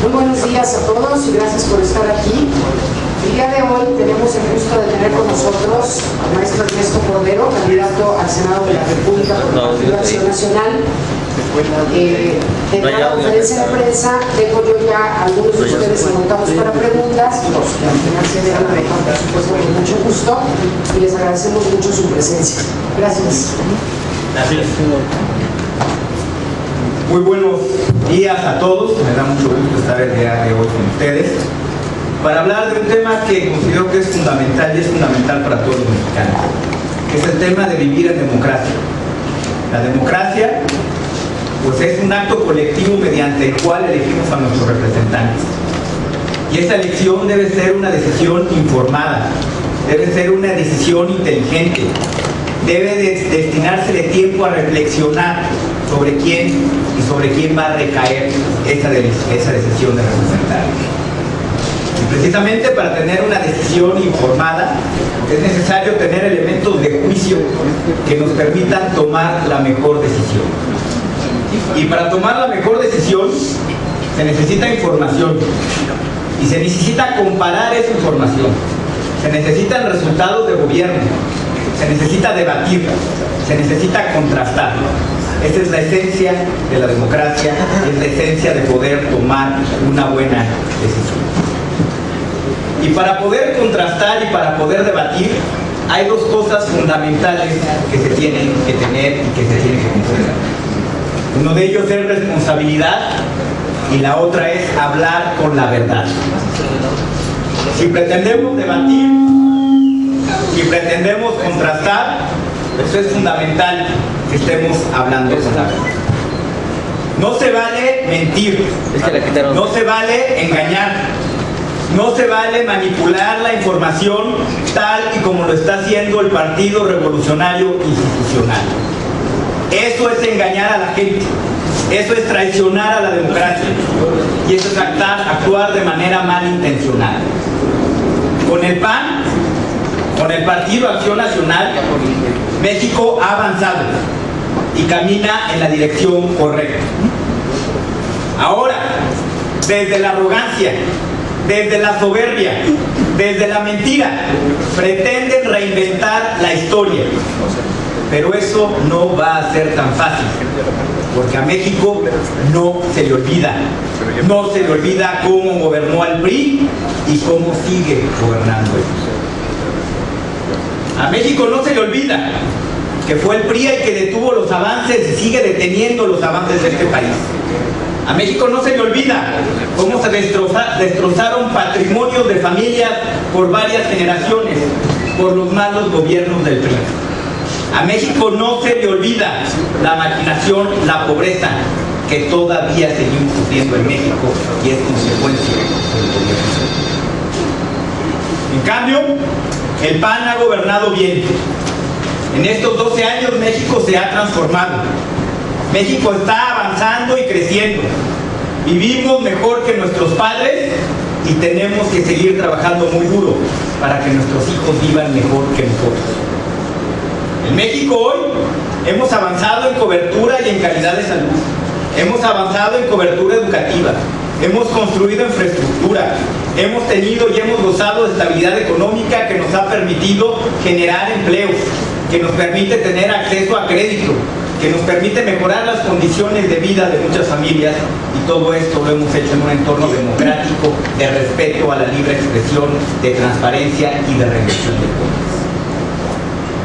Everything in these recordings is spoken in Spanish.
Muy buenos días a todos y gracias por estar aquí. El día de hoy tenemos el gusto de tener con nosotros al maestro Ernesto Cordero, candidato al Senado de la República por el Partido Acción Nacional. En la conferencia de prensa tengo yo ya algunos de ustedes anotados para preguntas, los que al final se deben por supuesto con mucho gusto, y les agradecemos mucho su presencia. Gracias. Gracias. Muy buenos días a todos, me da mucho gusto estar el día de hoy con ustedes para hablar de un tema que considero que es fundamental y es fundamental para todos los mexicanos, que es el tema de vivir en democracia. La democracia pues es un acto colectivo mediante el cual elegimos a nuestros representantes, y esa elección debe ser una decisión informada, debe ser una decisión inteligente, debe destinársele tiempo a reflexionar sobre quién y sobre quién va a recaer esa decisión de representar. Y precisamente para tener una decisión informada es necesario tener elementos de juicio que nos permitan tomar la mejor decisión. Y para tomar la mejor decisión se necesita información y se necesita comparar esa información, se necesitan resultados de gobierno, se necesita debatir, se necesita contrastar. Esa es la esencia de la democracia, es la esencia de poder tomar una buena decisión. Y para poder contrastar y para poder debatir, hay dos cosas fundamentales que se tienen que tener y que se tienen que considerar. Uno de ellos es responsabilidad y la otra es hablar con la verdad. Si pretendemos debatir, si pretendemos contrastar, eso es fundamental que estemos hablando con la verdad. No se vale mentir, no se vale engañar, no se vale manipular la información tal y como lo está haciendo el Partido Revolucionario Institucional. Eso es engañar a la gente, eso es traicionar a la democracia y eso es actuar de manera malintencionada. Con el PAN, con el Partido Acción Nacional, México ha avanzado y camina en la dirección correcta. Ahora, desde la arrogancia, desde la soberbia, desde la mentira, pretenden reinventar la historia. Pero eso no va a ser tan fácil, porque a México no se le olvida. No se le olvida cómo gobernó al PRI y cómo sigue gobernando. A México no se le olvida que fue el PRI el que detuvo los avances y sigue deteniendo los avances de este país. A México no se le olvida cómo se destrozaron patrimonios de familias por varias generaciones por los malos gobiernos del PRI. A México no se le olvida la marginación, la pobreza que todavía seguimos sufriendo en México y es consecuencia del gobierno. En cambio, el PAN ha gobernado bien. En estos 12 años México se ha transformado. México está avanzando y creciendo. Vivimos mejor que nuestros padres y tenemos que seguir trabajando muy duro para que nuestros hijos vivan mejor que nosotros. En México hoy hemos avanzado en cobertura y en calidad de salud, hemos avanzado en cobertura educativa, hemos construido infraestructura, hemos tenido y hemos gozado de estabilidad económica que nos ha permitido generar empleos, que nos permite tener acceso a crédito, que nos permite mejorar las condiciones de vida de muchas familias, y todo esto lo hemos hecho en un entorno democrático, de respeto a la libre expresión, de transparencia y de rendición de cuentas.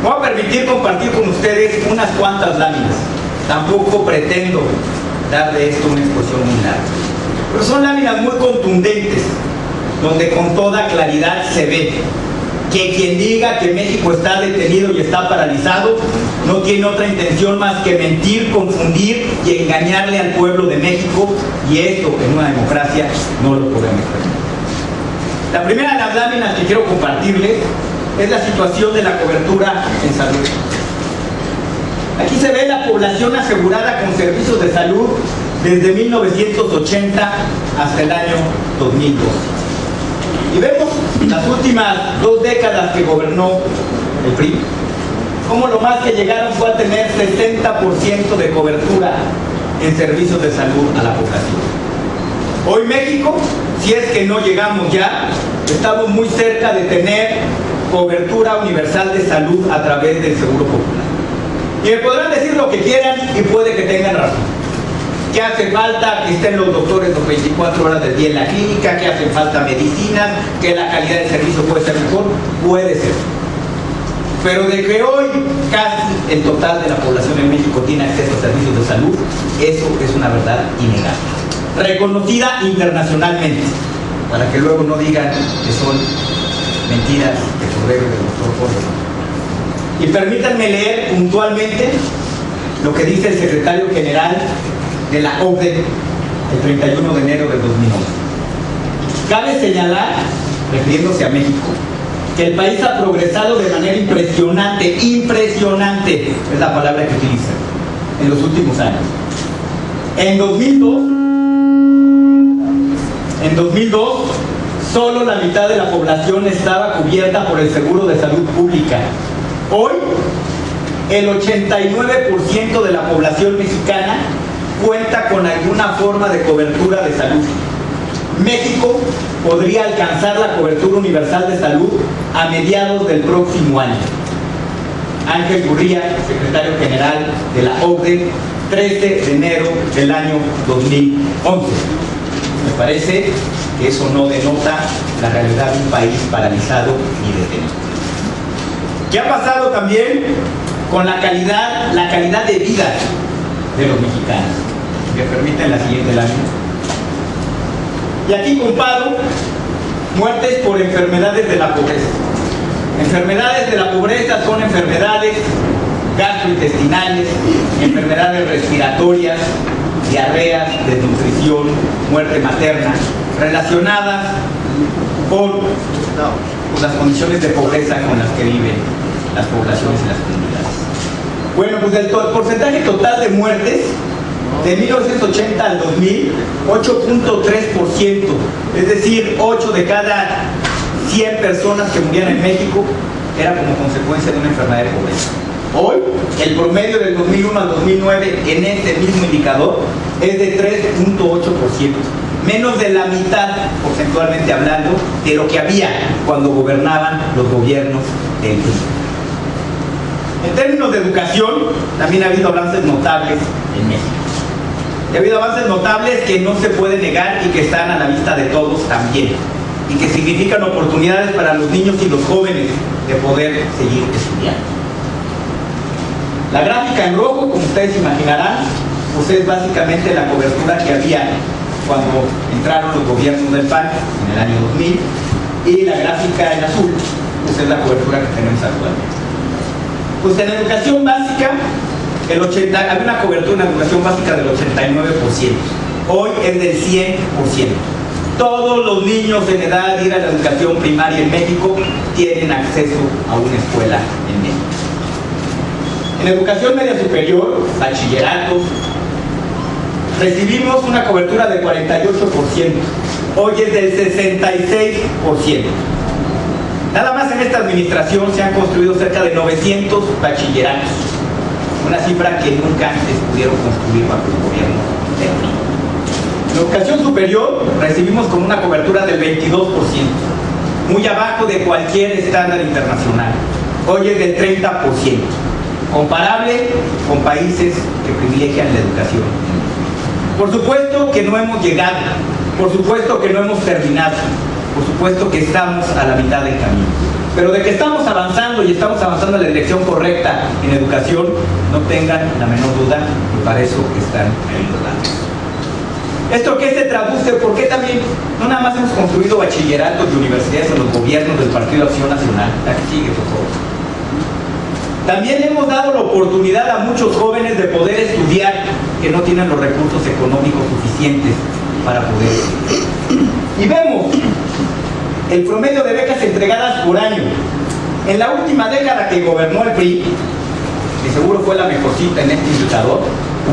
Me voy a permitir compartir con ustedes unas cuantas láminas. Tampoco pretendo dar de esto una exposición muy larga, pero son láminas muy contundentes, donde con toda claridad se ve que quien diga que México está detenido y está paralizado no tiene otra intención más que mentir, confundir y engañarle al pueblo de México, y esto en una democracia no lo podemos permitir. La primera de las láminas que quiero compartirles es la situación de la cobertura en salud. Aquí se ve la población asegurada con servicios de salud desde 1980 hasta el año 2012. Y vemos las últimas 2 décadas que gobernó el PRI, cómo lo más que llegaron fue a tener 60% de cobertura en servicios de salud a la población. Hoy México, si es que no llegamos ya, estamos muy cerca de tener cobertura universal de salud a través del Seguro Popular. Y me podrán decir lo que quieran y puede que tengan razón. ¿Qué hace falta? Que estén los doctores las 24 horas del día en la clínica, que hacen falta medicinas, que la calidad del servicio puede ser mejor, puede ser. Pero de que hoy casi el total de la población en México tiene acceso a servicios de salud, eso es una verdad innegable, reconocida internacionalmente, para que luego no digan que son mentiras de correo del doctor Jorge. Y permítanme leer puntualmente lo que dice el secretario general de la OCDE el 31 de enero del 2011. Cabe señalar, refiriéndose a México, que el país ha progresado de manera impresionante, impresionante es la palabra que utiliza, en los últimos años. En 2002, solo la mitad de la población estaba cubierta por el seguro de salud pública. Hoy, el 89% de la población mexicana cuenta con alguna forma de cobertura de salud. México podría alcanzar la cobertura universal de salud a mediados del próximo año. Ángel Gurría, secretario general de la OCDE, 13 de enero del año 2011. Me parece que eso no denota la realidad de un país paralizado y detenido. ¿Qué ha pasado también con la calidad de vida de los mexicanos? Me permiten la siguiente lámina. Y aquí comparo muertes por enfermedades de la pobreza. Enfermedades de la pobreza son enfermedades gastrointestinales, enfermedades respiratorias, diarreas, desnutrición, muerte materna, relacionadas con las condiciones de pobreza con las que viven las poblaciones y las comunidades. Bueno, pues el porcentaje total de muertes de 1980 al 2000, 8.3%, es decir, 8 de cada 100 personas que morían en México era como consecuencia de una enfermedad de pobreza. Hoy, el promedio del 2001 al 2009 en este mismo indicador es de 3.8%, menos de la mitad, porcentualmente hablando, de lo que había cuando gobernaban los gobiernos del PRI. En términos de educación, también ha habido avances notables en México. Ha habido avances notables que no se puede negar y que están a la vista de todos también, y que significan oportunidades para los niños y los jóvenes de poder seguir estudiando. La gráfica en rojo, como ustedes imaginarán, pues es básicamente la cobertura que había cuando entraron los gobiernos del PAN en el año 2000, y la gráfica en azul, pues es la cobertura que tenemos actualmente. Pues en educación básica, había una cobertura en educación básica del 89%, hoy es del 100%. Todos los niños en edad de ir a la educación primaria en México tienen acceso a una escuela en México. En educación media superior, bachillerato, recibimos una cobertura del 48%, hoy es del 66%. Nada más en esta administración se han construido cerca de 900 bachilleratos, una cifra que nunca antes pudieron construir bajo el gobierno del PRI. En educación superior recibimos con una cobertura del 22%, muy abajo de cualquier estándar internacional, hoy es del 30%, comparable con países que privilegian la educación. Por supuesto que no hemos llegado, por supuesto que no hemos terminado, por supuesto que estamos a la mitad del camino, pero de que estamos avanzando y estamos avanzando en la dirección correcta en educación, no tengan la menor duda, y para eso están ahí los datos. ¿Esto qué se traduce? ¿Por qué también no nada más hemos construido bachilleratos y universidades en los gobiernos del Partido Acción Nacional? La que sigue, por favor. También hemos dado la oportunidad a muchos jóvenes de poder estudiar que no tienen los recursos económicos suficientes para poder estudiar. Y vemos el promedio de becas entregadas por año. En la última década que gobernó el PRI, que seguro fue la mejorcita en este indicador,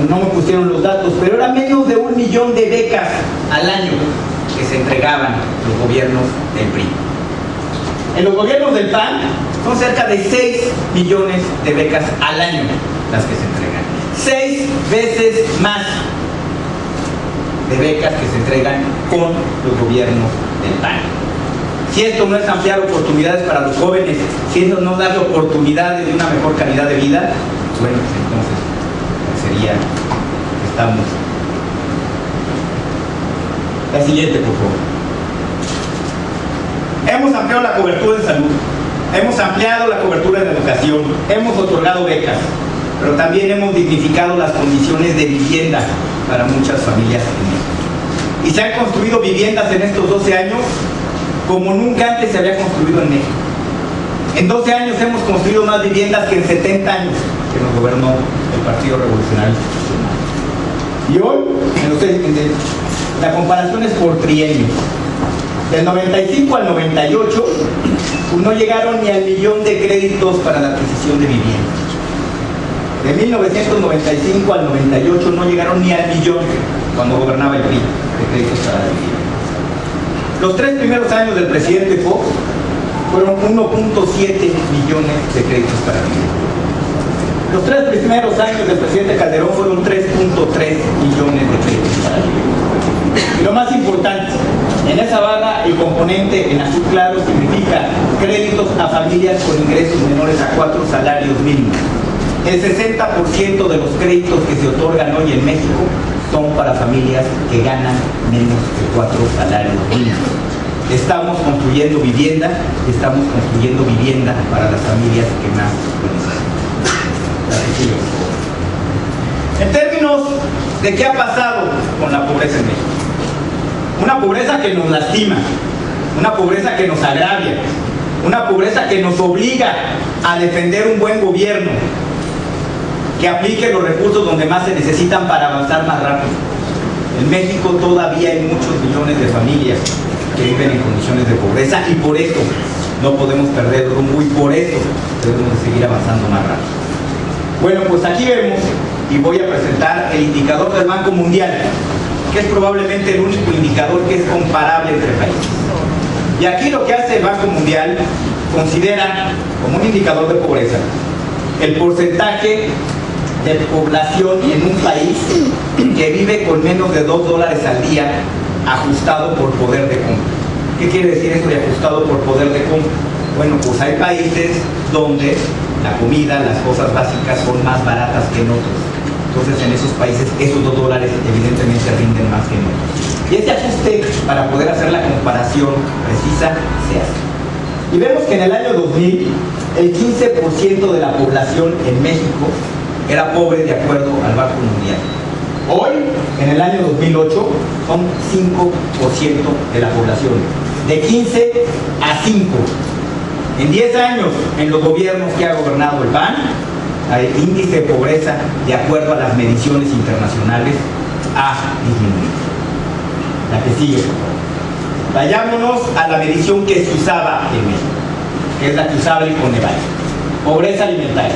no me pusieron los datos, pero era menos de 1 millón de becas al año que se entregaban los gobiernos del PRI. En los gobiernos del PAN Son cerca de 6 millones de becas al año las que se entregan. 6 veces más de becas que se entregan con los gobiernos del PAN. Si esto no es ampliar oportunidades para los jóvenes, si eso no es darle oportunidades de una mejor calidad de vida, bueno, pues entonces sería, estamos. La siguiente, por favor. Hemos ampliado la cobertura en salud, hemos ampliado la cobertura en educación, hemos otorgado becas, pero también hemos dignificado las condiciones de vivienda para muchas familias en México. Y se han construido viviendas en estos 12 años como nunca antes se había construido en México. En 12 años hemos construido más viviendas que en 70 años que nos gobernó el Partido Revolucionario Institucional. Y hoy, la comparación es por trienios. Del 95 al 98, no llegaron ni al millón de créditos para la adquisición de vivienda. De 1995 al 98 no llegaron ni al millón cuando gobernaba el PRI de créditos para la vivienda. Los 3 primeros años del presidente Fox fueron 1.7 millones de créditos para la vivienda. Los 3 primeros años del presidente Calderón fueron 3.3 millones de créditos para la vivienda. Y lo más importante, en esa barra el componente en azul claro significa créditos a familias con ingresos menores a 4 salarios mínimos. El 60% de los créditos que se otorgan hoy en México son para familias que ganan menos de 4 salarios mínimos. Estamos construyendo vivienda para las familias que más lo necesitan. En términos de qué ha pasado con la pobreza en México. Una pobreza que nos lastima, una pobreza que nos agravia, una pobreza que nos obliga a defender un buen gobierno que aplique los recursos donde más se necesitan para avanzar más rápido. En México todavía hay muchos millones de familias que viven en condiciones de pobreza y por eso no podemos perder el rumbo y por eso debemos seguir avanzando más rápido. Bueno, pues aquí vemos y voy a presentar el indicador del Banco Mundial, que es probablemente el único indicador que es comparable entre países. Y aquí lo que hace el Banco Mundial considera como un indicador de pobreza el porcentaje de población en un país que vive con menos de $2 al día ajustado por poder de compra. ¿Qué quiere decir esto de ajustado por poder de compra? Bueno, pues hay países donde la comida, las cosas básicas son más baratas que en otros. Entonces en esos países esos $2 evidentemente rinden más que en otros. Y este ajuste para poder hacer la comparación precisa se hace. Y vemos que en el año 2000 el 15% de la población en México era pobre de acuerdo al Banco Mundial. Hoy, en el año 2008, son 5% de la población. De 15 a 5. En 10 años, en los gobiernos que ha gobernado el PAN, el índice de pobreza, de acuerdo a las mediciones internacionales, ha disminuido. La que sigue, por favor. Vayámonos a la medición que se usaba en México, que es la que usaba el Coneval. Pobreza alimentaria.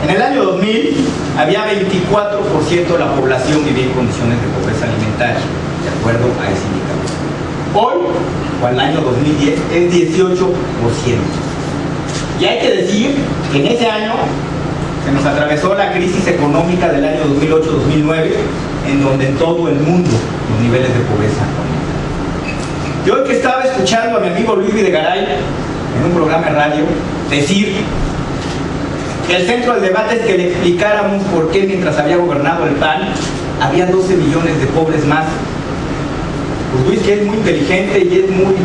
En el año 2000 había 24% de la población vivía en condiciones de pobreza alimentaria, de acuerdo a ese indicador. Hoy, o al año 2010, es 18%. Y hay que decir que en ese año se nos atravesó la crisis económica del año 2008-2009, en donde en todo el mundo los niveles de pobreza aumentaron. Yo que estaba escuchando a mi amigo Luis Videgaray en un programa de radio decir que el centro del debate es que le explicáramos por qué mientras había gobernado el PAN había 12 millones de pobres más. Pues Luis, que es muy inteligente y es muy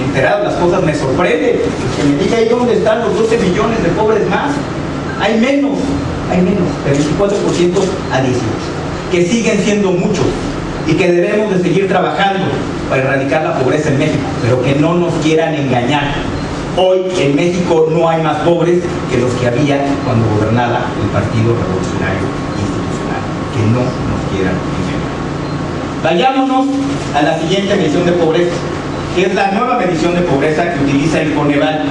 enterado de las cosas, me sorprende que me diga ahí dónde están los 12 millones de pobres más. Hay menos, de 24% a 18%, que siguen siendo muchos y que debemos de seguir trabajando para erradicar la pobreza en México, pero que no nos quieran engañar. Hoy en México no hay más pobres que los que había cuando gobernaba el Partido Revolucionario Institucional. Que no nos quieran engañar. Vayámonos a la siguiente medición de pobreza, que es la nueva medición de pobreza que utiliza el Coneval,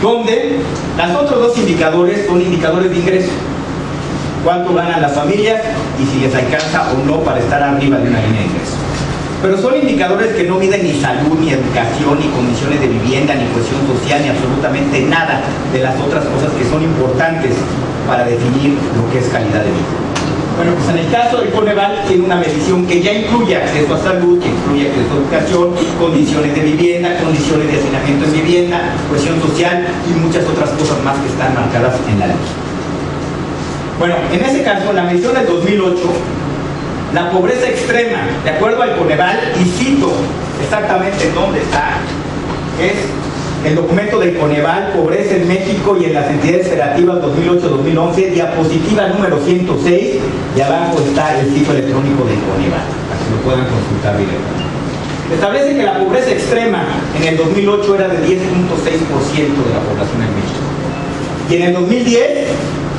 donde los otros dos indicadores son indicadores de ingreso. Cuánto ganan las familias y si les alcanza o no para estar arriba de una línea de ingreso. Pero son indicadores que no miden ni salud, ni educación, ni condiciones de vivienda, ni cohesión social, ni absolutamente nada de las otras cosas que son importantes para definir lo que es calidad de vida. Bueno, pues en el caso del Coneval tiene una medición que ya incluye acceso a salud, que incluye acceso a educación, condiciones de vivienda, condiciones de hacinamiento en vivienda, cohesión social y muchas otras cosas más que están marcadas en la ley. Bueno, en ese caso, la medición del 2008, la pobreza extrema, de acuerdo al Coneval, y cito exactamente dónde está, es el documento del Coneval, Pobreza en México y en las entidades federativas 2008-2011, diapositiva número 106, y abajo está el sitio electrónico del Coneval, para que lo puedan consultar directamente. Establece que la pobreza extrema en el 2008 era de 10.6% de la población en México. Y en el 2010,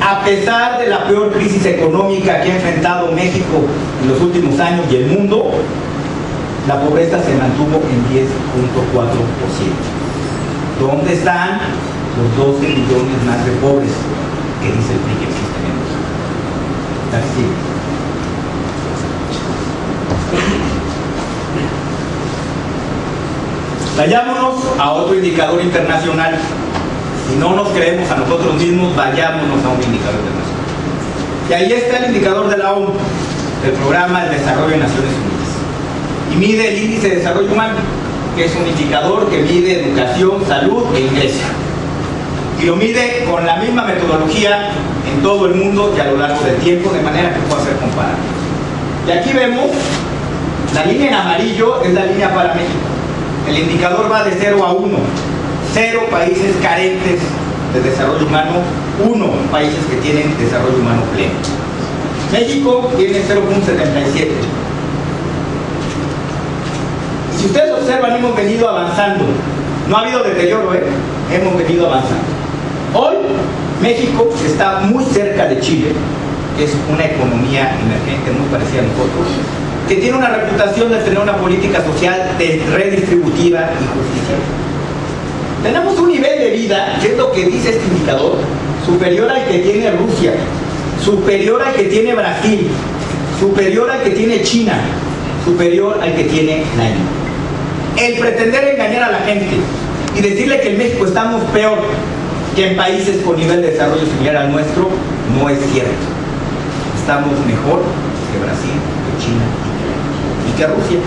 a pesar de la peor crisis económica que ha enfrentado México en los últimos años y el mundo, la pobreza se mantuvo en 10.4%. ¿Dónde están los 12 millones más de pobres que dice el PRI que existen en México? Así. Vayámonos a otro indicador internacional. Si no nos creemos a nosotros mismos, vayámonos a un indicador internacional. Y ahí está el indicador de la ONU, el Programa de Desarrollo de Naciones Unidas. Y mide el índice de desarrollo humano, que es un indicador que mide educación, salud e ingreso. Y lo mide con la misma metodología en todo el mundo y a lo largo del tiempo, de manera que pueda ser comparable. Y aquí vemos, la línea en amarillo es la línea para México. El indicador va de 0 a 1. 0 países carentes de desarrollo humano, 1 países que tienen desarrollo humano pleno. México tiene 0.77. Si ustedes observan, hemos venido avanzando. No ha habido deterioro, hemos venido avanzando. Hoy, México está muy cerca de Chile, que es una economía emergente muy parecida a nosotros, que tiene una reputación de tener una política social redistributiva y justicia. Tenemos un nivel de vida, que es lo que dice este indicador, superior al que tiene Rusia, superior al que tiene Brasil, superior al que tiene China, superior al que tiene la India. El pretender engañar a la gente y decirle que en México estamos peor que en países con nivel de desarrollo similar al nuestro, no es cierto. Estamos mejor que Brasil, que China y que Rusia.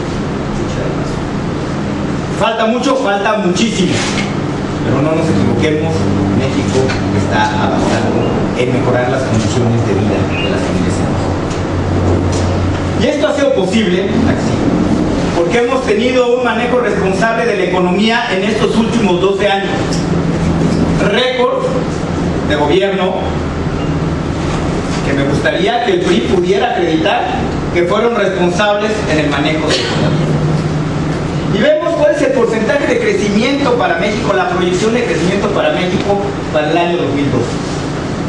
Falta mucho, falta muchísimo, pero no nos equivoquemos, México está avanzando en mejorar las condiciones de vida de las familias. Y esto ha sido posible porque hemos tenido un manejo responsable de la economía en estos últimos 12 años. Récord de gobierno que me gustaría que el PRI pudiera acreditar que fueron responsables en el manejo de la economía. Y vemos cuál es el porcentaje de crecimiento para México, la proyección de crecimiento para México para el año 2012.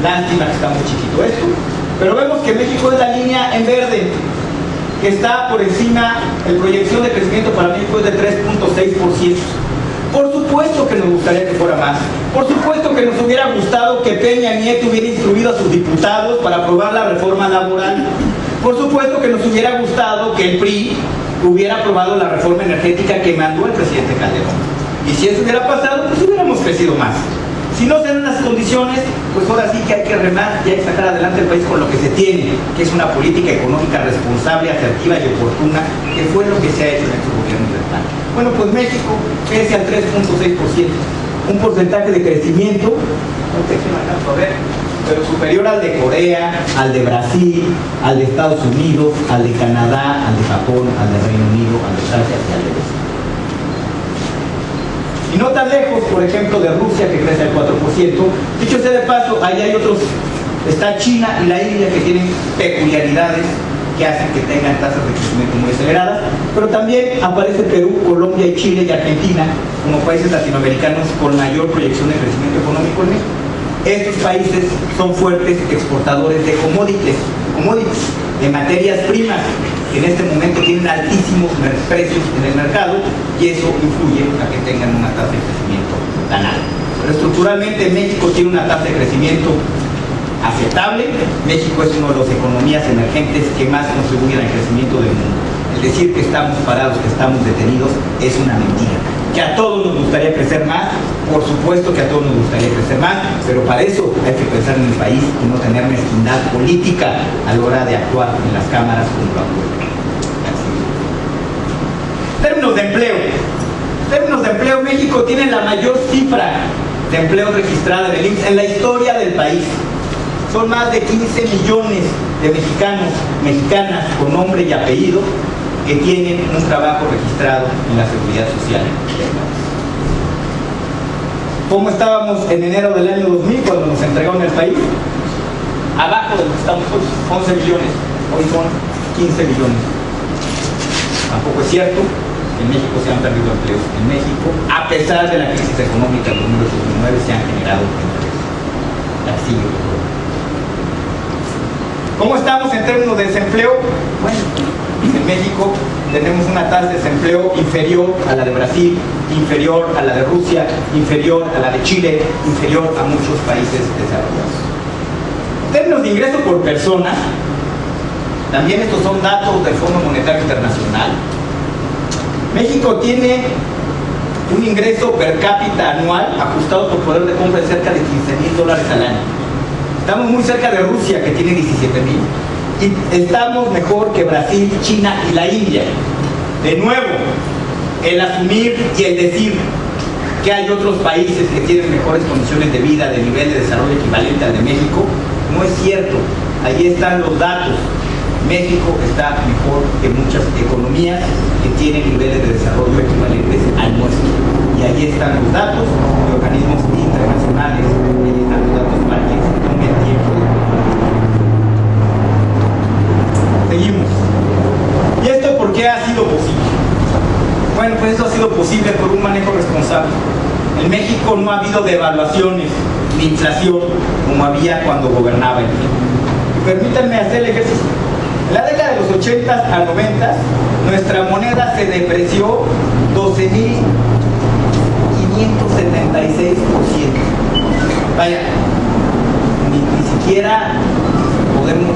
Lástima que está muy chiquito esto, pero vemos que México es la línea en verde, que está por encima, la proyección de crecimiento para México es de 3.6%. Por supuesto que nos gustaría que fuera más. Por supuesto que nos hubiera gustado que Peña Nieto hubiera instruido a sus diputados para aprobar la reforma laboral. Por supuesto que nos hubiera gustado que el PRI hubiera aprobado la reforma energética que mandó el presidente Calderón. Y si eso hubiera pasado, pues hubiéramos crecido más. Si no se dan las condiciones, pues ahora sí que hay que remar y hay que sacar adelante el país con lo que se tiene, que es una política económica responsable, asertiva y oportuna, que fue lo que se ha hecho en estos gobiernos de España. Bueno, pues México crece al 3.6%, un porcentaje de crecimiento, no sé qué me alcanzo a ver, pero superior al de Corea, al de Brasil, al de Estados Unidos, al de Canadá, al de Japón, al de Reino Unido, al de Francia y al de Rusia. Y no tan lejos, por ejemplo, de Rusia, que crece al 4%. Dicho sea de paso, ahí hay otros, está China y la India, que tienen peculiaridades que hacen que tengan tasas de crecimiento muy aceleradas, pero también aparece Perú, Colombia y Chile y Argentina como países latinoamericanos con mayor proyección de crecimiento económico en México. Estos países son fuertes exportadores de commodities, de materias primas, que en este momento tienen altísimos precios en el mercado, y eso influye a que tengan una tasa de crecimiento tan alta. Pero estructuralmente México tiene una tasa de crecimiento aceptable. México es una de las economías emergentes que más contribuyen al crecimiento del mundo. el decir que estamos parados, que estamos detenidos, es una mentira. Que a todos nos gustaría crecer más, por supuesto que a todos nos gustaría crecer más, pero para eso hay que pensar en el país y no tener mezquindad política a la hora de actuar en las cámaras como lo ocurre. Términos de empleo. Términos de empleo, México tiene la mayor cifra de empleo registrada en el IMSS en la historia del país. Son más de 15 millones de mexicanos, mexicanas con nombre y apellido que tienen un trabajo registrado en la Seguridad Social. ¿Cómo estábamos en enero del año 2000 cuando nos entregaron el país? Abajo de lo que estamos hoy, 11 millones, hoy son 15 millones. Tampoco es cierto que en México se han perdido empleos. En México, a pesar de la crisis económica del 2008-2009, se han generado empleos. Así. ¿Cómo estamos en términos de desempleo? Bueno, en México tenemos una tasa de desempleo inferior a la de Brasil, inferior a la de Rusia, inferior a la de Chile, inferior a muchos países desarrollados. En términos de ingreso por persona, también estos son datos del Fondo Monetario Internacional. México tiene un ingreso per cápita anual ajustado por poder de compra de cerca de $15,000 al año. Estamos muy cerca de Rusia, que tiene 17,000. Y estamos mejor que Brasil, China y la India. De nuevo, el asumir y el decir que hay otros países que tienen mejores condiciones de vida, de nivel de desarrollo equivalente al de México, no es cierto. Ahí están los datos. México está mejor que muchas economías que tienen niveles de desarrollo equivalentes al nuestro. Y ahí están los datos de organismos internacionales, y ahí están los datos para que se tome el tiempo. Seguimos. ¿Y esto por qué ha sido posible? Bueno, pues eso ha sido posible por un manejo responsable. En México no ha habido devaluaciones ni inflación como había cuando gobernaba el México. Permítanme hacer el ejercicio. En la década de los 80 a 90, nuestra moneda se depreció 12,576%. Vaya, ni siquiera podemos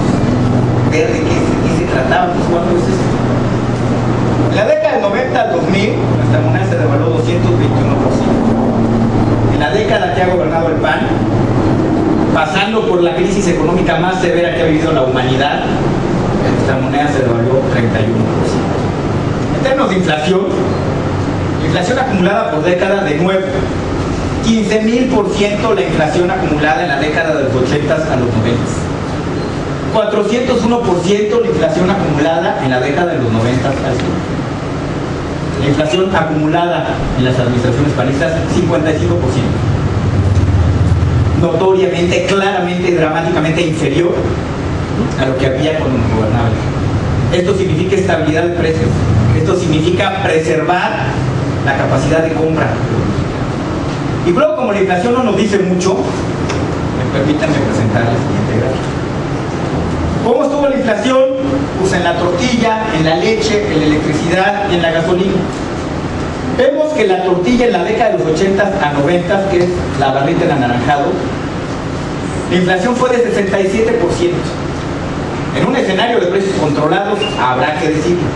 ver de qué se trataba, pues cuánto es esto. En la década del 90 al 2000, nuestra moneda se devaluó 221%. En la década que ha gobernado el PAN, pasando por la crisis económica más severa que ha vivido la humanidad, nuestra moneda se devaluó 31%. En términos de inflación, inflación acumulada por década, de nuevo, 15,000% la inflación acumulada en la década de los 80 a los 90. 401% la inflación acumulada en la década de los 90 al sur. La inflación acumulada en las administraciones panistas, 55%. Notoriamente, claramente, dramáticamente inferior a lo que había cuando nos gobernaba. Esto significa estabilidad de precios. Esto significa preservar la capacidad de compra. Y luego, como la inflación no nos dice mucho, permítanme presentar la siguiente gráfica. ¿Cómo estuvo la inflación? Pues en la tortilla, en la leche, en la electricidad y en la gasolina. Vemos que la tortilla en la década de los 80 a 90, que es la barrita en anaranjado, la inflación fue de 67%. En un escenario de precios controlados, habrá que decirlo.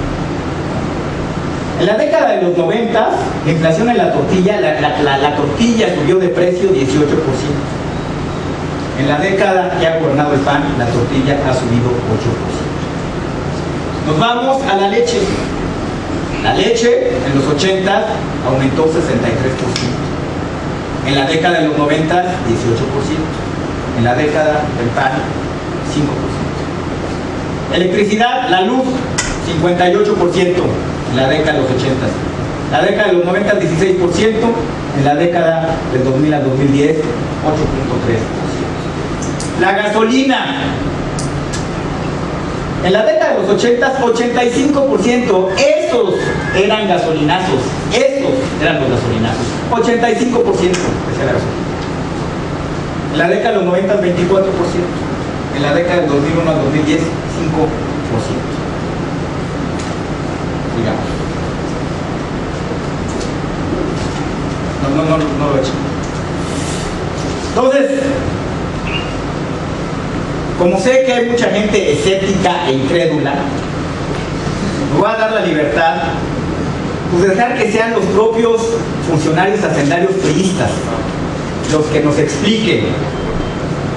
En la década de los 90, la inflación en la tortilla, la tortilla subió de precio 18%. En la década que ha gobernado el PAN, la tortilla ha subido 8%. Nos vamos a la leche. La leche en los 80 aumentó 63%. En la década de los 90, 18%. En la década del PAN, 5%. Electricidad, la luz, 58%. En la década de los 80. La década de los 90, 16%. En la década del 2000 al 2010, 8.3%. La gasolina. En la década de los 80, 85%. Esos eran gasolinazos. Estos eran los gasolinazos. 85%. En la década de los 90, 24%. En la década del 2001 al 2010, 5%. Digamos. No lo he hecho. Entonces, como sé que hay mucha gente escéptica e incrédula, nos va a dar la libertad, pues dejar que sean los propios funcionarios hacendarios priistas los que nos expliquen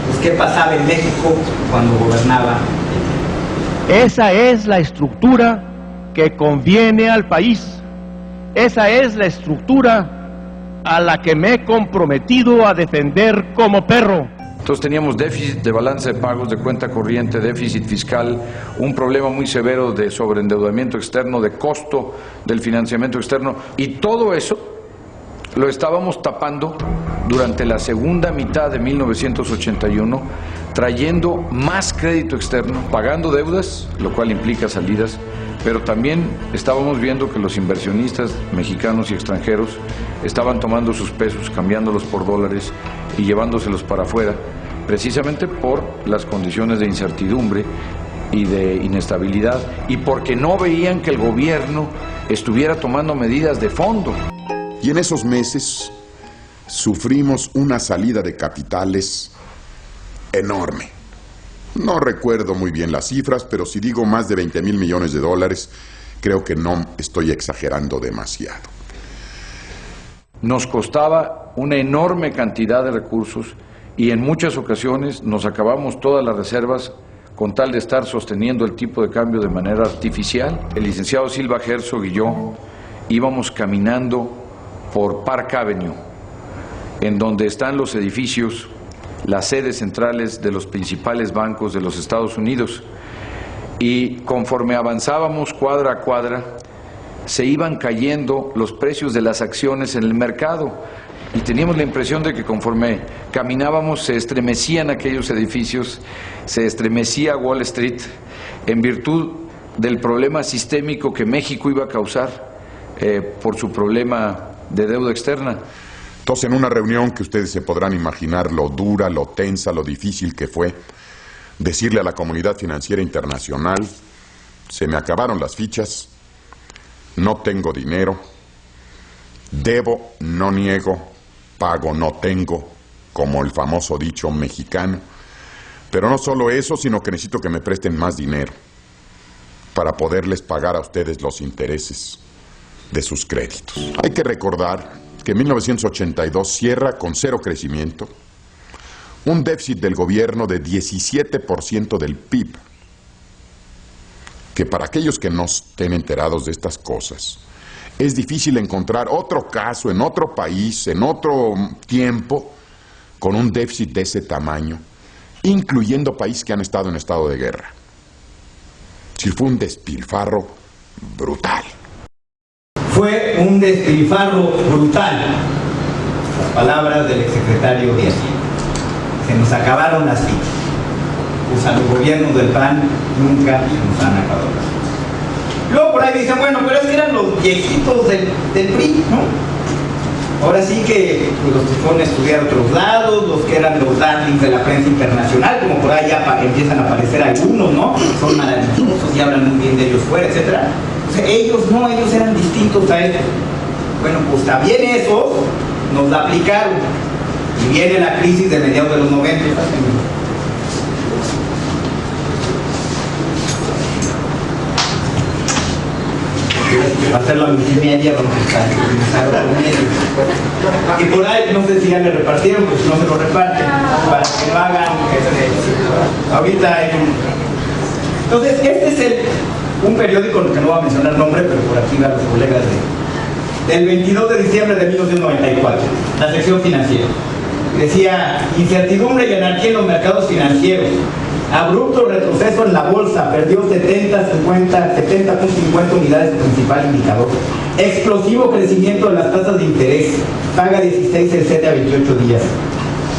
pues, qué pasaba en México cuando gobernaba. Esa es la estructura que conviene al país. Esa es la estructura a la que me he comprometido a defender como perro. Entonces teníamos déficit de balance de pagos, de cuenta corriente, déficit fiscal, un problema muy severo de sobreendeudamiento externo, de costo del financiamiento externo, y todo eso lo estábamos tapando durante la segunda mitad de 1981, trayendo más crédito externo, pagando deudas, lo cual implica salidas, pero también estábamos viendo que los inversionistas mexicanos y extranjeros estaban tomando sus pesos, cambiándolos por dólares y llevándoselos para afuera, precisamente por las condiciones de incertidumbre y de inestabilidad, y porque no veían que el gobierno estuviera tomando medidas de fondo. Y en esos meses sufrimos una salida de capitales enorme. No recuerdo muy bien las cifras, pero si digo más de 20,000 millones de dólares, creo que no estoy exagerando demasiado. Nos costaba una enorme cantidad de recursos y en muchas ocasiones nos acabamos todas las reservas con tal de estar sosteniendo el tipo de cambio de manera artificial. El licenciado Silva Herzog y yo íbamos caminando por Park Avenue, en donde están los edificios, las sedes centrales de los principales bancos de los Estados Unidos, y conforme avanzábamos cuadra a cuadra, se iban cayendo los precios de las acciones en el mercado, y teníamos la impresión de que conforme caminábamos se estremecían aquellos edificios, se estremecía Wall Street, en virtud del problema sistémico que México iba a causar por su problema de deuda externa. Entonces, en una reunión que ustedes se podrán imaginar lo dura, lo tensa, lo difícil que fue, decirle a la comunidad financiera internacional: se me acabaron las fichas, no tengo dinero, debo, no niego, pago, no tengo, como el famoso dicho mexicano. Pero no solo eso, sino que necesito que me presten más dinero para poderles pagar a ustedes los intereses de sus créditos. Hay que recordar que 1982 cierra con cero crecimiento, un déficit del gobierno de 17% del PIB, que para aquellos que no estén enterados de estas cosas, es difícil encontrar otro caso en otro país, en otro tiempo, con un déficit de ese tamaño, incluyendo países que han estado en estado de guerra. Sí, fue un despilfarro brutal. Fue un despilfarro brutal. Las palabras del exsecretario de Hacienda. Se nos acabaron las fichas. Pues a los gobiernos del PAN nunca nos han acabado las fichas. Luego por ahí dicen, bueno, pero es que eran los viejitos del PRI, ¿no? Ahora sí que pues, los que fueron a estudiar a otros lados, los que eran los darlings de la prensa internacional, como por ahí ya empiezan a aparecer algunos, ¿no? Son maravillosos y hablan muy bien de ellos fuera, etcétera. Ellos no, ellos eran distintos a ellos. Bueno, pues también esos nos la aplicaron. Y viene la crisis de mediados de los 90. Va a ser la multimedia, vamos a estar y por ahí, no sé si ya le repartieron, pues no se lo reparten, para que no hagan ahorita hay un... Entonces, este es un periódico que no va a mencionar nombre, pero por aquí van los colegas del 22 de diciembre de 1994, la sección financiera. Decía: incertidumbre y anarquía en los mercados financieros, abrupto retroceso en la bolsa, perdió 70,50 unidades su principal indicador, explosivo crecimiento de las tasas de interés, paga 16 el 7 a 28 días.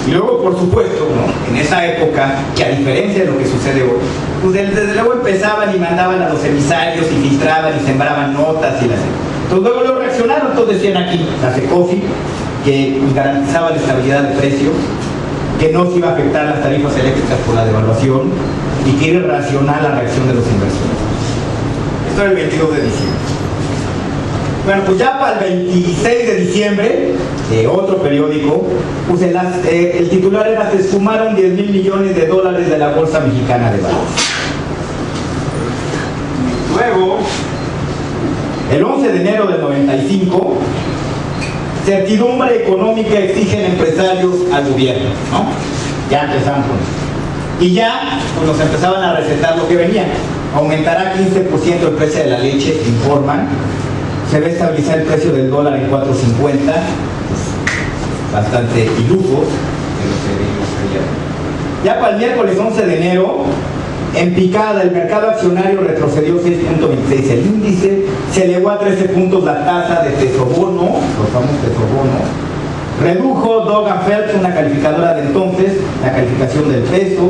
Y luego, por supuesto, ¿no?, en esa época, que a diferencia de lo que sucede hoy, pues desde luego empezaban y mandaban a los emisarios y filtraban y sembraban notas y las... Entonces luego lo reaccionaron, entonces decían aquí, la CECOFI, que garantizaba la estabilidad de precios, que no se iba a afectar las tarifas eléctricas por la devaluación y que era irracional la reacción de los inversores. Esto era el 22 de diciembre. Bueno, pues ya para el 26 de diciembre, otro periódico, pues el titular era: se esfumaron 10,000 millones de dólares de la Bolsa Mexicana de Valores. Luego, El 11 de enero del 95, certidumbre económica exigen empresarios al gobierno, ¿no? Ya empezamos con eso. Y ya pues, nos empezaban a recetar lo que venía. Aumentará 15% el precio de la leche, informan. Se va a estabilizar el precio del dólar en 4.50, pues, bastante iluso. Ya para el miércoles 11 de enero, en picada, el mercado accionario retrocedió 6.26 el índice, se elevó a 13 puntos la tasa de tesobono, los famosos tesobonos. Redujo Doug Phelps, una calificadora de entonces, la calificación del peso,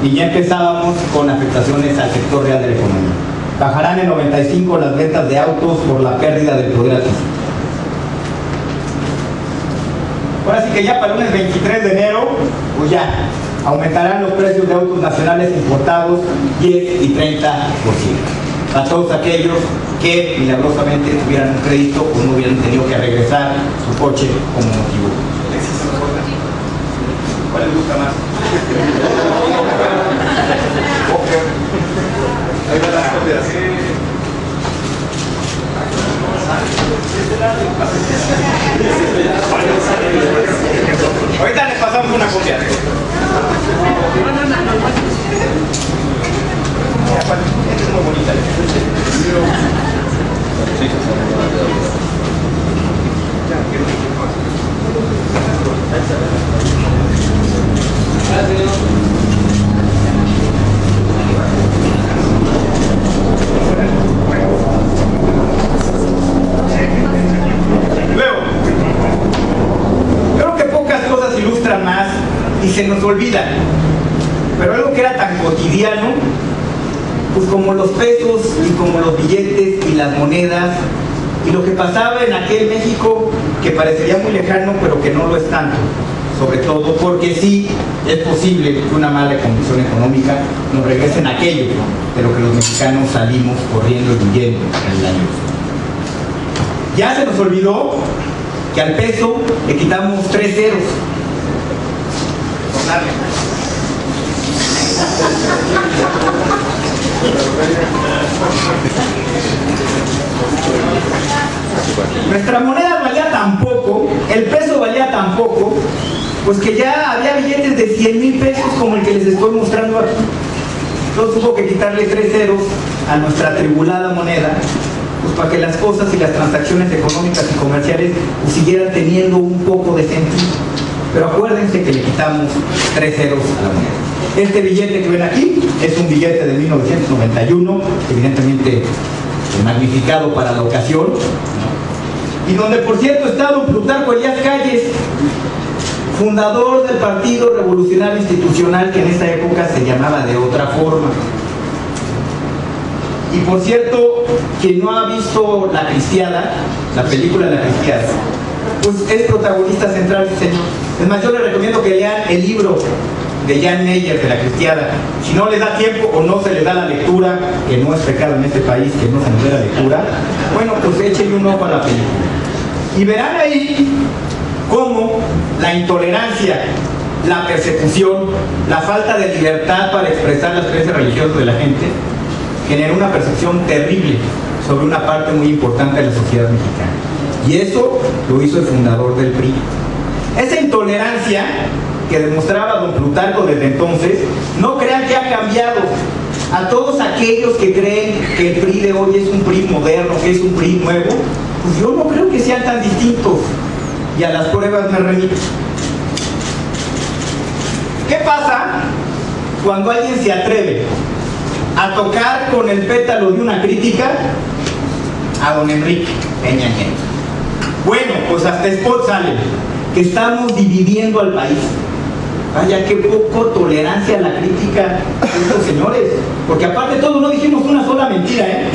y ya empezábamos con afectaciones al sector real de la economía. Bajarán en 95 las ventas de autos por la pérdida del poder adquisitivo. Ahora sí que ya para el lunes 23 de enero, pues ya, aumentarán los precios de autos nacionales importados 10 y 30%. A todos aquellos que milagrosamente tuvieran un crédito o no hubieran tenido que regresar su coche como motivo. ¿Cuál les gusta más? Ahí van las copias. Ahorita les pasamos una copia. Esta es muy bonita. Luego, creo que pocas cosas ilustran más y se nos olvidan, pero algo que era tan cotidiano, pues como los pesos y como los billetes y las monedas y lo que pasaba en aquel México que parecería muy lejano pero que no lo es tanto, sobre todo porque sí es posible que una mala condición económica nos regrese en aquello de lo que los mexicanos salimos corriendo y huyendo en el año. Ya se nos olvidó que al peso le quitamos 3 ceros. Nuestra moneda valía tan poco, el peso valía tan poco, pues que ya había billetes de 100,000 pesos como el que les estoy mostrando aquí. Entonces hubo que quitarle 3 ceros a nuestra atribulada moneda, pues para que las cosas y las transacciones económicas y comerciales pues, siguieran teniendo un poco de sentido. Pero acuérdense que le quitamos 3 ceros a la moneda. Este billete que ven aquí es un billete de 1991, evidentemente magnificado para la ocasión, y donde por cierto está don Plutarco Elías Calles, fundador del Partido Revolucionario Institucional, que en esa época se llamaba de otra forma. Y por cierto, quien no ha visto La Cristiada, la película La Cristiada, pues es protagonista central, señor. Es más, yo les recomiendo que lean el libro de Jan Meyer de La Cristiada. Si no les da tiempo o no se les da la lectura, que no es pecado en este país que no se nos dé la lectura, bueno, pues échenle un ojo a la película. Y verán ahí cómo la intolerancia, la persecución, la falta de libertad para expresar las creencias religiosas de la gente generó una percepción terrible sobre una parte muy importante de la sociedad mexicana. Y eso lo hizo el fundador del PRI. Esa intolerancia que demostraba don Plutarco desde entonces, no crean que ha cambiado. A todos aquellos que creen que el PRI de hoy es un PRI moderno, que es un PRI nuevo, pues yo no creo que sean tan distintos. Y a las pruebas me remito. ¿Qué pasa cuando alguien se atreve a tocar con el pétalo de una crítica a don Enrique Peña Nieto? Bueno, pues hasta spot sale que estamos dividiendo al país. Vaya, qué poco tolerancia a la crítica estos señores, porque aparte de todo no dijimos una sola mentira, ¿eh?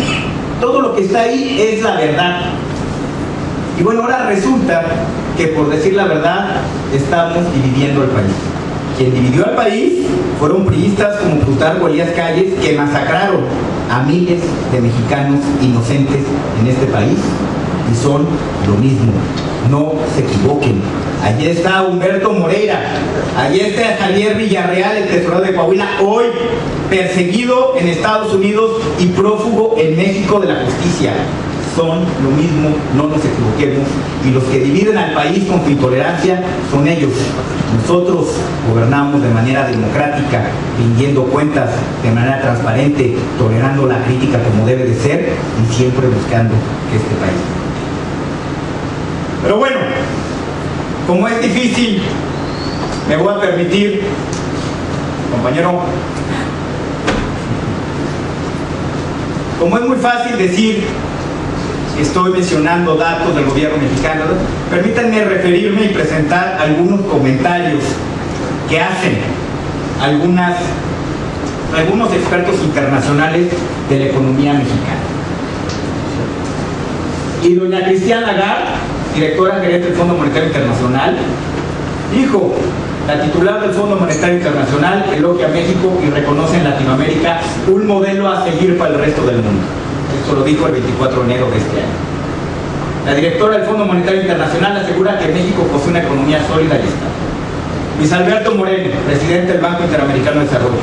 Todo lo que está ahí es la verdad. Y bueno, ahora resulta que por decir la verdad estamos dividiendo al país. Quien dividió al país fueron priistas como Plutarco Elías Calles, que masacraron a miles de mexicanos inocentes en este país, y son lo mismo. No se equivoquen. Allí está Humberto Moreira, allí está Javier Villarreal, el tesorero de Coahuila, hoy perseguido en Estados Unidos y prófugo en México de la justicia. son lo mismo, no nos equivoquemos, y los que dividen al país con su intolerancia son ellos. Nosotros gobernamos de manera democrática, rindiendo cuentas de manera transparente, tolerando la crítica como debe de ser y siempre buscando que este país. Pero bueno, como es difícil, me voy a permitir, compañero, como es muy fácil decir que estoy mencionando datos del gobierno mexicano, permítanme referirme y presentar algunos comentarios que hacen algunos expertos internacionales de la economía mexicana. Y doña Christine Lagarde, directora gerente del Fondo Monetario Internacional, dijo: la titular del Fondo Monetario Internacional elogia a México y reconoce en Latinoamérica un modelo a seguir para el resto del mundo. Esto lo dijo el 24 de enero de este año. La directora del Fondo Monetario Internacional asegura que México posee una economía sólida y estable. Luis Alberto Moreno, presidente del Banco Interamericano de Desarrollo: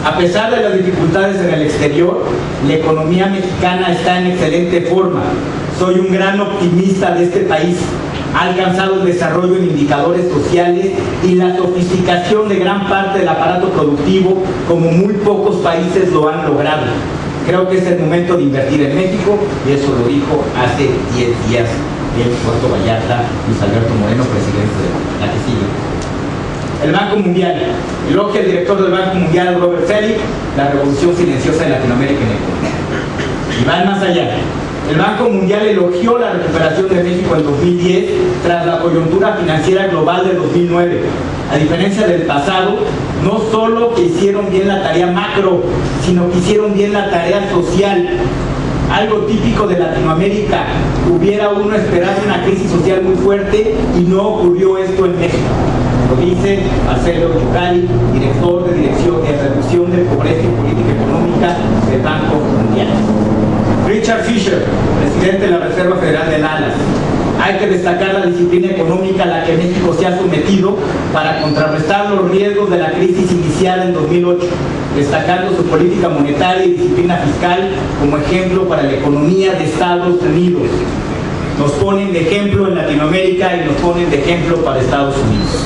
a pesar de las dificultades en el exterior, la economía mexicana está en excelente forma. Soy un gran optimista de este país. Ha alcanzado el desarrollo en indicadores sociales y la sofisticación de gran parte del aparato productivo como muy pocos países lo han logrado. Creo que es el momento de invertir en México, y eso lo dijo hace 10 días en Puerto Vallarta Luis Alberto Moreno, presidente de la que sigue. El Banco Mundial elogia al director del Banco Mundial, Robert Selig, la revolución silenciosa de Latinoamérica en economía. Y van más allá. El Banco Mundial elogió la recuperación de México en 2010 tras la coyuntura financiera global de 2009. A diferencia del pasado, no solo que hicieron bien la tarea macro, sino que hicieron bien la tarea social. Algo típico de Latinoamérica. Hubiera uno esperado una crisis social muy fuerte y no ocurrió esto en México. Lo dice Marcelo Yucari, director de Dirección de Reducción de Pobreza y Política Económica del Banco Mundial. Richard Fisher, presidente de la Reserva Federal de Dallas: hay que destacar la disciplina económica a la que México se ha sometido para contrarrestar los riesgos de la crisis iniciada en 2008, destacando su política monetaria y disciplina fiscal como ejemplo para la economía de Estados Unidos. Nos ponen de ejemplo en Latinoamérica y nos ponen de ejemplo para Estados Unidos.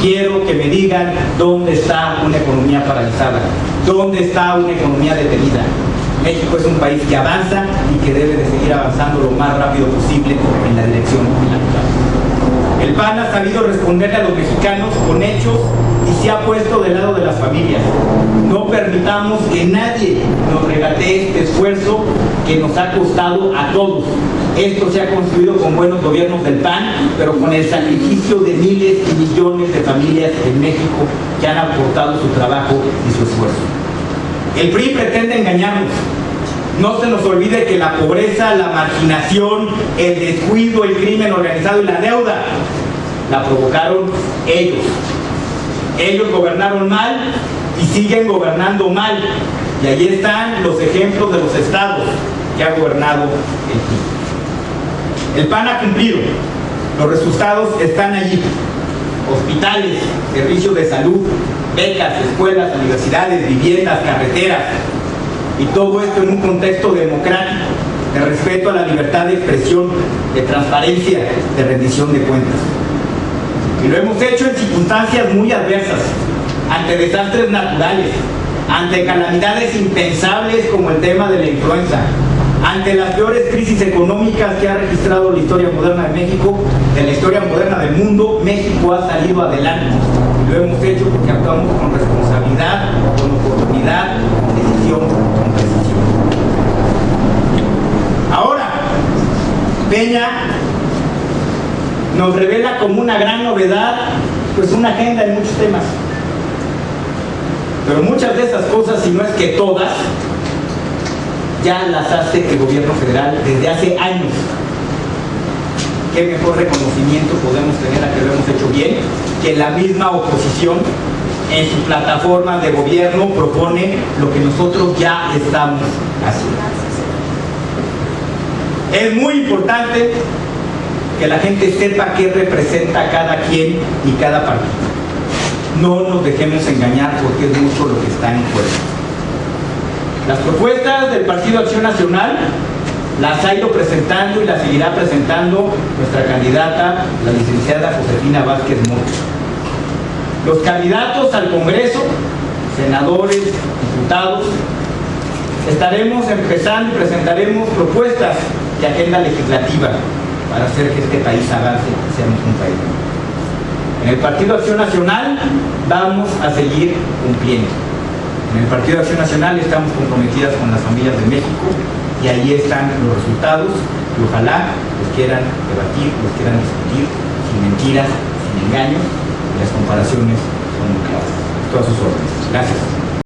Quiero que me digan dónde está una economía paralizada, dónde está una economía detenida. México es un país que avanza y que debe de seguir avanzando lo más rápido posible en la dirección natural. El PAN ha sabido responderle a los mexicanos con hechos y se ha puesto del lado de las familias. No permitamos que nadie nos regatee este esfuerzo que nos ha costado a todos. Esto se ha construido con buenos gobiernos del PAN, pero con el sacrificio de miles y millones de familias en México que han aportado su trabajo y su esfuerzo. El PRI pretende engañarnos. No se nos olvide que la pobreza, la marginación, el descuido, el crimen organizado y la deuda la provocaron ellos. Ellos gobernaron mal y siguen gobernando mal. Y ahí están los ejemplos de los estados que ha gobernado el PRI. El PAN ha cumplido. Los resultados están allí. Hospitales, servicios de salud, becas, escuelas, universidades, viviendas, carreteras, y todo esto en un contexto democrático, de respeto a la libertad de expresión, de transparencia, de rendición de cuentas. Y lo hemos hecho en circunstancias muy adversas, ante desastres naturales, ante calamidades impensables como el tema de la influenza, ante las peores crisis económicas que ha registrado la historia moderna de México, de la historia moderna del mundo. México ha salido adelante. Y lo hemos hecho porque actuamos con responsabilidad, con oportunidad, con decisión, con precisión. Ahora, Peña nos revela como una gran novedad, pues una agenda en muchos temas. Pero muchas de esas cosas, si no es que todas, ya las hace el gobierno federal desde hace años. ¿Qué mejor reconocimiento podemos tener a que lo hemos hecho bien? Que la misma oposición en su plataforma de gobierno propone lo que nosotros ya estamos haciendo. Es muy importante que la gente sepa qué representa cada quien y cada partido. No nos dejemos engañar porque es mucho lo que está en juego. Las propuestas del Partido Acción Nacional Las ha ido presentando y las seguirá presentando nuestra candidata, la licenciada Josefina Vázquez Mota. Los candidatos al Congreso, senadores, diputados, estaremos empezando y presentaremos propuestas de agenda legislativa para hacer que este país avance y seamos un país mejor. En el Partido Acción Nacional vamos a seguir cumpliendo. En el Partido Acción Nacional estamos comprometidas con las familias de México y ahí están los resultados que ojalá los quieran debatir, los quieran discutir sin mentiras, sin engaños, y las comparaciones son muy claras. Todas sus órdenes. Gracias.